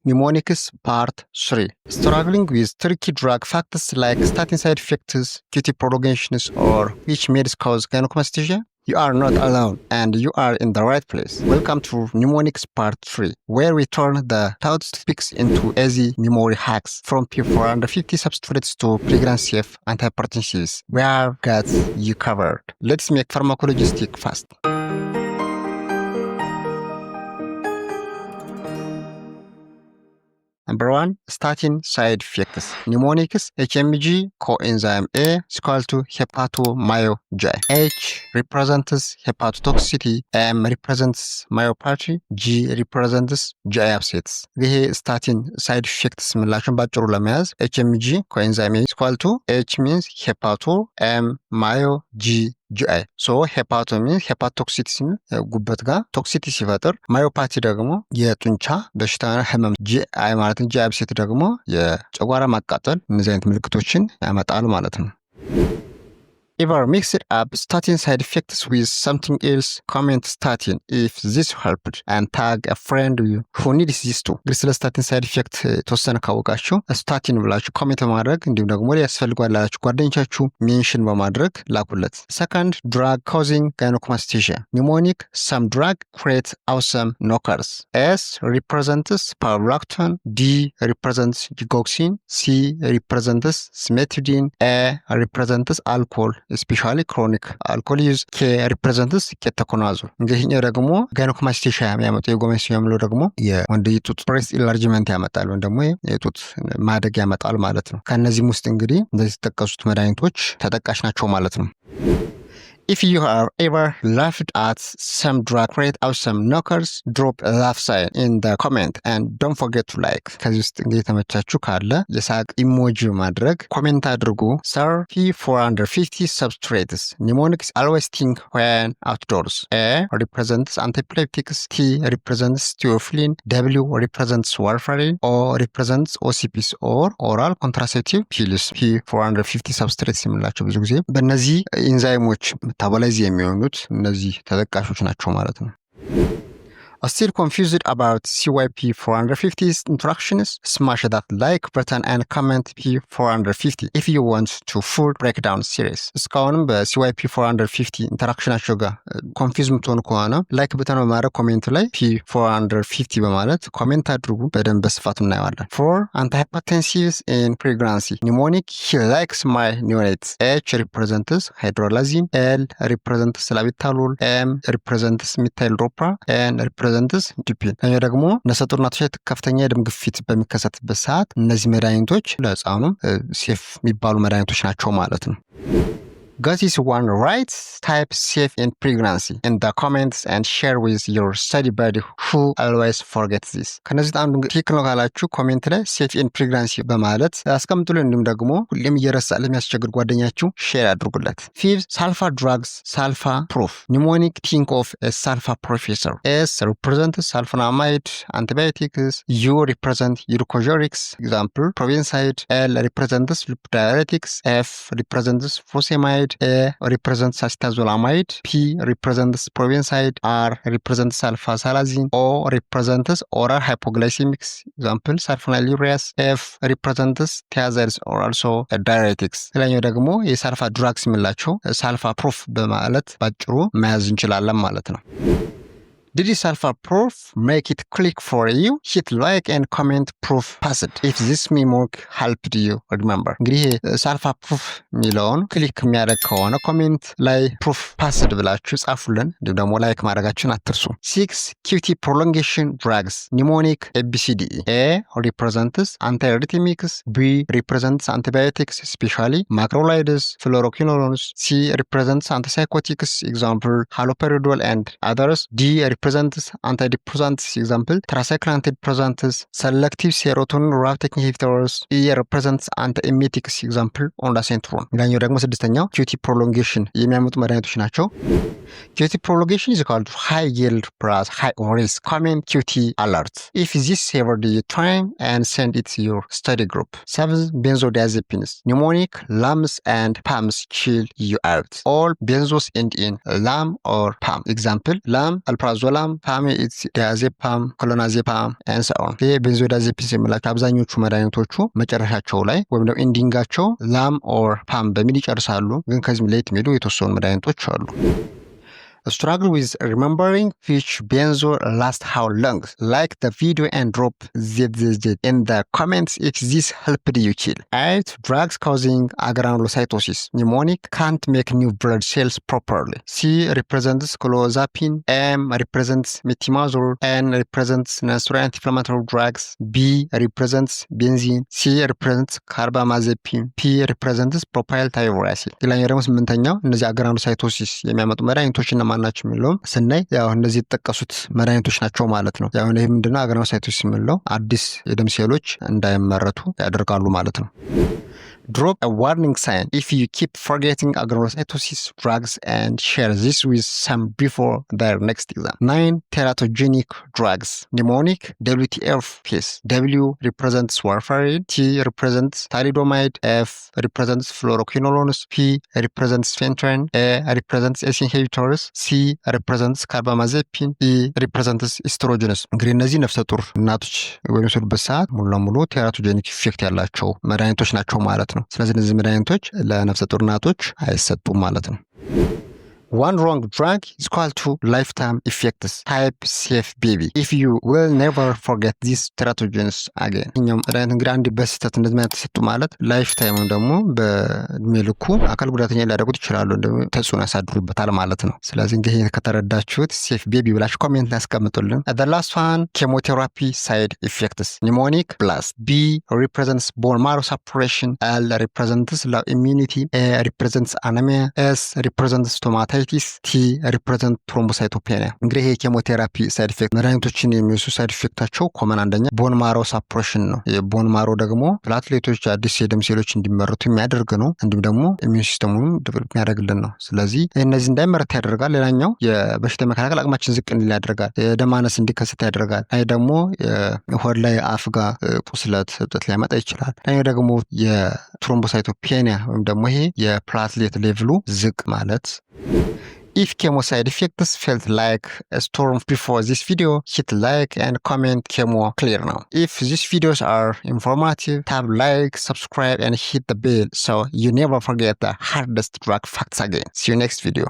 Mnemonics Part 3. Struggling with tricky drug factors like statin side effects, QT prolongations, or which may cause gynecomastia? You are not alone, and you are in the right place. Welcome to Mnemonics Part 3, where we turn the topics into easy memory hacks from P450 substrates to pregnancy-safe antihypertensives. We have got you covered. Let's make pharmacology stick fast. Number 1, statin side effects. Mnemonics HMG coenzyme A is equal to hepatomyogI. H represents hepatotoxicity, M represents myopathy, G represents GI upsets. ይሄ ስታቲን ሳይድ ኢፌክትስ ምላቸውን ባጭሩ ለመያዝ HMG coenzyme A is equal to H means hepato, M myo, G GI. So hepato means hepatotoxicity ጉበት ጋር ቶክሲቲ ሲፈጥር፣ ማዮፓቲ ደግሞ የጡንቻ በሽታ ህመም፣ GI ማለት GI አብሴት ደግሞ የጨጓራ ማቃጠል፣ እነዚህ አይነት ምልክቶችን ያመጣል ማለት ነው። Ever mixed up statin side effects with something else? Comment statin if this helped and tag a friend who needs this too. ግሪስለ ስታቲን ሳይድ ኢፌክት ተወሰነ ካወቃችሁ ስታቲን ብላችሁ ኮሜንት በማድረግ እንዲሁም ደግሞ ያስፈልጓል ላላችሁ ጓደኞቻችሁ ሜንሽን በማድረግ ላኩለት። Second, drug causing gynecomastia. Mnemonic some drug create awesome knockers. S represents prolactin, D represents digoxin, C represents cimetidine, A represents alcohol especially chronic alcohol use, K represents ketoconazole. እንግዲህኛው ደግሞ ጋይኖኮማስቲያ የሚያመጡ የጎመስቲያ የሚለው ደግሞ የወንድ የጡት ብሬስት ኢንላርጅመንት ያመጣል ወይም ደግሞ የጡት ማደግ ያመጣል ማለት ነው። ከነዚህም ውስጥ እንግዲህ እንደዚህ የተጠቀሱት መድኃኒቶች ተጠቃሽ ናቸው ማለት ነው። If you have ever laughed at some drug create awesome knockers, drop a laugh sign in the comment and don't forget to like. ከዚህ ውስጥ እንግዲህ ተመቻችሁ ካለ የሳቅ ኢሞጂ ማድረግ ኮሜንት አድርጉ። Sir, P450 substrates. Mnemonics always think when outdoors. A represents antiepileptics, T represents theophylline, W represents warfarin, O represents OCPs or oral contraceptive pills. P450 substrates የምንላቸው ብዙ ጊዜ በእነዚህ ኢንዛይሞች ታባላይዝ የሚሆኑት እነዚህ ተጠቃሾች ናቸው ማለት ነው። Still confused about CYP450's interactions? Smash that like button and comment P450 if you want to full breakdown series. እስካሁንም በCYP450 ኢንተራክሽናቸው ጋር ኮንፊውዝ የምትሆኑ ከሆነ ላይክ በተን በማድረግ ኮሜንት ላይ P450 በማለት ኮሜንት አድርጉ። በደንብ በስፋት እናየዋለን። For antihypertensives in pregnancy. Mnemonic he likes my neonates. H represents hydrolazine, L represents labetalol, M represents methyl-ropra, N represents ዲፒን። ደግሞ ነፍሰ ጡር እናቶች ላይ ከፍተኛ የደም ግፊት በሚከሰትበት ሰዓት እነዚህ መድኃኒቶች ለህፃኑም ሴፍ የሚባሉ መድኃኒቶች ናቸው ማለት ነው። Got this one right? Type safe in pregnancy in the comments and share with your study buddy who always forgets this. ከነዚህ አንዱ ትክክል ነው ካላችሁ ኮሜንት ላይ safe in pregnancy በማለት አስቀምጡልን። እንዲሁም ደግሞ ሁሌም እየረሳ ለሚያስቸግር ጓደኛችሁ ሼር አድርጉለት። Fifth, sulfa drugs, sulfa proof. Mnemonic think of a sulfa professor. S represents sulfonamide antibiotics, U represents uricosurics, example probenecide, L represents diuretics, F represents furosemide, A represents acetazolamide, P represents probenecide, R represents sulfasalazine, O represents oral hypoglycemics, example sulfonylureas, F represents thiazides or also diuretics. ሌላኛው ደግሞ የሳልፋ ድራግስ የሚላቸው ሳልፋ ፕሩፍ በማለት ባጭሩ መያዝ እንችላለን ማለት ነው። Did the sulfa proof make it click for you? Hit like and comment proof passed if this mnemonic helped you remember. እንግዲህ ሳልፋ ፕሩፍ የሚለውን ክሊክ የሚያደርግ ከሆነ ኮሜንት ላይ ፕሩፍ ፓስድ ብላችሁ ጻፉልን። እንዲሁም ደግሞ ላይክ ማድረጋችሁን አትርሱ። 6 QT prolongation drugs. Mnemonic ABCDE. A represents antiarrhythmics, B represents antibiotics especially macrolides, fluoroquinolones, C represents antipsychotics, example haloperidol and others, D represents antidepressants, example tetracycline antidepressants, selective serotonin reuptake inhibitors, E represents antiemetics, example ondansetron. ሌላኛው ደግሞ ስድስተኛው QT prolongation የሚያመጡ መድኃኒቶች ናቸው። QT prolongation is called high yield plus high risk. Comment QT alert if this saved your time and send it to your study group. 7 benzodiazepines. Mnemonic LAMs and PAMs chill you out. All benzos end in LAM or PAM. Example LAM alprazolam ቤንዞላም፣ ዲያዜፓም፣ ክሎናዜፓም and so on። ይሄ ቤንዞዳዜፒንስ የምላቸው አብዛኞቹ መድኃኒቶቹ መጨረሻቸው ላይ ወይም ደግሞ ኢንዲንጋቸው ላም ኦር ፓም በሚል ይጨርሳሉ። ግን ከዚህም ለየት የሚሉ የተወሰኑ መድኃኒቶች አሉ። Struggle with remembering which benzo lasts how long. Like the video and drop ZZZ in the comments if this helped you chill. 8. Drugs causing agranulocytosis. Mnemonic can't make new blood cells properly. C represents clozapine. M represents metimazole. N represents non-steroidal anti-inflammatory drugs. B represents benzene. C represents carbamazepine. P represents propylthiouracil. ሌላኛው ደግሞ ስምንተኛው እነዚህ አግራኑሎሳይቶሲስ የሚያመጡ መድኃኒቶችና ማናቸው የሚለውም ስናይ ያው እነዚህ የተጠቀሱት መድኃኒቶች ናቸው ማለት ነው። ያው ይህ ምንድነው አግራኑሎሳይቶሲስ የምንለው አዲስ የደም ሴሎች እንዳይመረቱ ያደርጋሉ ማለት ነው። Drop a warning sign if you keep forgetting agranulocytosis drugs and share this with some before their next exam. 9. Teratogenic drugs. Mnemonic WTF case. W represents warfarin. T represents thalidomide. F represents fluoroquinolones. P represents phenytoin. A represents ACE inhibitors. C represents carbamazepine. E represents estrogens. እንግዲህ እነዚህ ነፍሰ ጡር እናቶች በሚወስዱበት ሰዓት ሙሉ ለሙሉ ቴራቶጀኒክ ኢፌክት ያላቸው መድኃኒቶች ናቸው ማለት ነው። ስለዚህ እነዚህ መድኃኒቶች ለነፍሰ ጡር እናቶች አይሰጡም ማለት ነው። One wrong drug is equal to lifetime effects. Type safe baby. If you will never forget these teratogens again. እኛም መድኃኒት እንግዲህ አንድ በስህተት እንደዚህ መድኃኒት ተሰጡ ማለት ላይፍ ታይም ደግሞ በእድሜ ልኩ አካል ጉዳተኛ ሊያደርጉት ይችላሉ፣ እንደውም ተጽዕኖ ያሳድሩበታል ማለት ነው። ስለዚህ እንግዲህ ከተረዳችሁት ሴፍ ቤቢ ብላችሁ ኮሜንት ያስቀምጡልን። The last one, chemotherapy side effects. Mnemonic blast. B represents bone marrow suppression. L represents low immunity. A represents anemia. S represents stomatitis. ቲ ሪፕሬዘንት ትሮምቦሳይቶፔኒያ። እንግዲህ ይሄ ኬሞቴራፒ ሳይድ ኢፌክት መድኃኒቶችን የሚወስዱ ሳይድ ኢፌክታቸው ኮመን አንደኛ ቦን ማሮ ሳፕሬሽን ነው። የቦን ማሮ ደግሞ ፕላትሌቶች አዲስ የደም ሴሎች እንዲመረቱ የሚያደርግ ነው። እንዲሁም ደግሞ ኢሚዩን ሲስተሙንም ዲቨሎፕ የሚያደርግልን ነው። ስለዚህ እነዚህ እንዳይመረት ያደርጋል። ሌላኛው የበሽታ መከላከል አቅማችን ዝቅ እንዲል ያደርጋል። የደም ማነስ እንዲከሰት ያደርጋል። አይ ደግሞ ሆድ ላይ አፍ ጋር ቁስለት እብጠት ሊያመጣ ይችላል። ሌላኛው ደግሞ የትሮምቦሳይቶፔኒያ ወይም ደግሞ ይሄ የፕላትሌት ሌቭሉ ዝቅ ማለት። If chemo side effects felt like a storm before this video, hit like and comment chemo clear now. If these videos are informative, tap like, subscribe and hit the bell so you never forget the hardest drug facts again. See you next video.